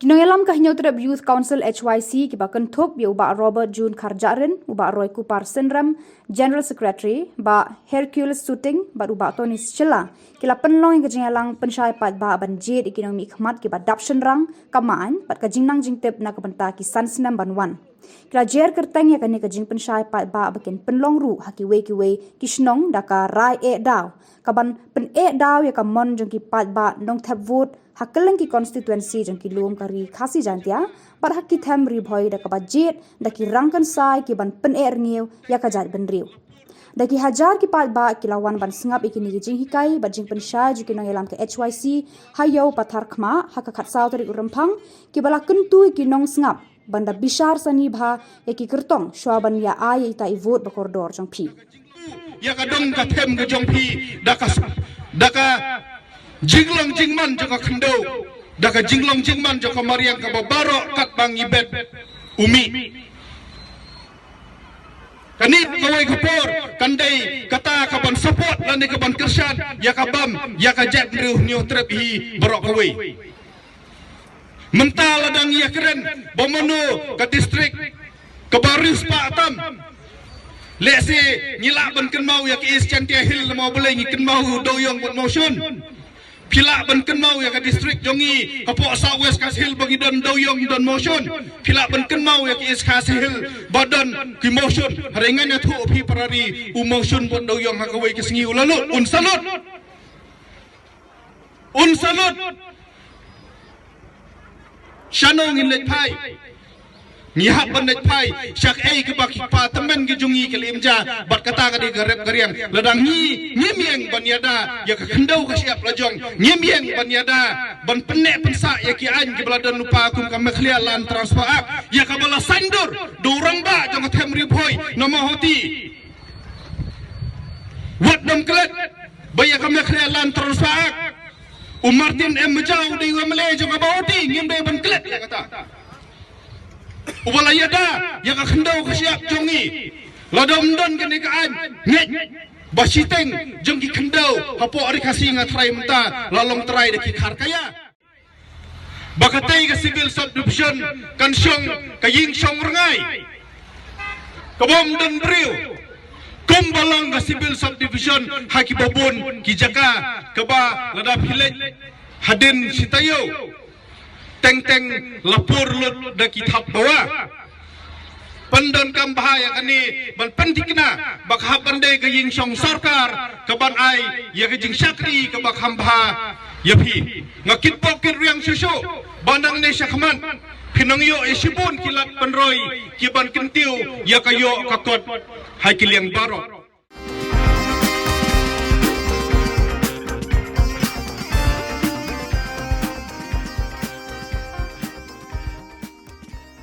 Kinoyalam kahinyo terhadap Youth Council HYC kiba kentup bi uba Robert June Karjarin, uba Roy Kupar Sindram, General Secretary, ba Hercules Shooting, ba uba Tony Schilla, kila penlong kejingalang pensyai pat ba banjir ekonomi khmat kiba dapshen rang kamaan pat kajingnang jingtep na kabenta ki sansnam banwan. Kila jer kerteng ya kani kajing pensyai pat ba baken penlong ru hakiwe kishnong daka rai daw. Kaban pen daw ya kamon jong ki pat ba nong tap vote hakeleng ki constituency jong ki lum kari khasi jantia par hakki tham ri bhoi da kabajet da ki rangkan sai ki ban pen ngiu ya kajat ben riu da ki hajar ki pat ba kilawan ban singap ikini ki jing hikai ba jing pensha ju ki nongelam ke HYC hayo pathar khma hakka khatsau tari urampang ki bala kentu ki nong singap banda bishar sani bha ya ki kertong shwaban ya ai ita I vote ba koridor jong phi ya kadong ka them ke jong phi daka jinglong jingman jaka khendo daka jinglong jingman jaka mariang ka babaro kat bang ibet umi kani kawai kapor kandai kata kaban support lan kaban kersan ya kabam ya ka jet riu new trip hi barok kawai mental ladang ya keren bomono ka distrik kabaris pa atam lesi ngilak ban kenmau ya ki is chantia hill mau boleh ngi kenmau doyong buat motion Pila ban kenmau ya ke distrik jongi kapok South West Khas Hill bagi don doyong don motion. Pila ban kenmau ya ke East Khas Hill badon ki motion. Harengan ya thu pi parari u motion buat doyong hakawai ke sengi ulalut. Un salut. Shanong in lek pai. Ngihap ban lek pai syak ke baki pa temen ke jungi ke limja bat kata ka di garep gariang ladang nyemieng ban yada ya ka kendau ka siap lajong nyemieng ban yada ban penek pensa ya ki an ke baladan lupa akum ka mekhlia lan transfer up ya ka bala sandur durang ba jong them ribhoi nama hoti wat dom klet baya ka mekhlia lan transfer up Martin M Majau di Wembley jong ka hoti ngim de ban klet ya kata Ubala yada yang kendau ke siap jongi ladom don ke nekaan ngej basiteng jong ki kendau hapo ari kasih ngatrai menta lalong trai de ki khar kaya bakatai ke civil subdivision kan syong kaying syong rengai kabom don briu kumbalang ke civil subdivision haki babun ki jaka keba ladap hilej hadin sitayo teng lapor lut da kitab bawa pandon kam bahaya kani ban pentikna bak habande ke ying song sarkar kaban ai ya ke jing sakri ke bak hamba ya phi ngakit pokit riang susu bandang ne sakman pinang yo isibun kilat penroi kiban kentiu ya kayo kakot hai kiliang barok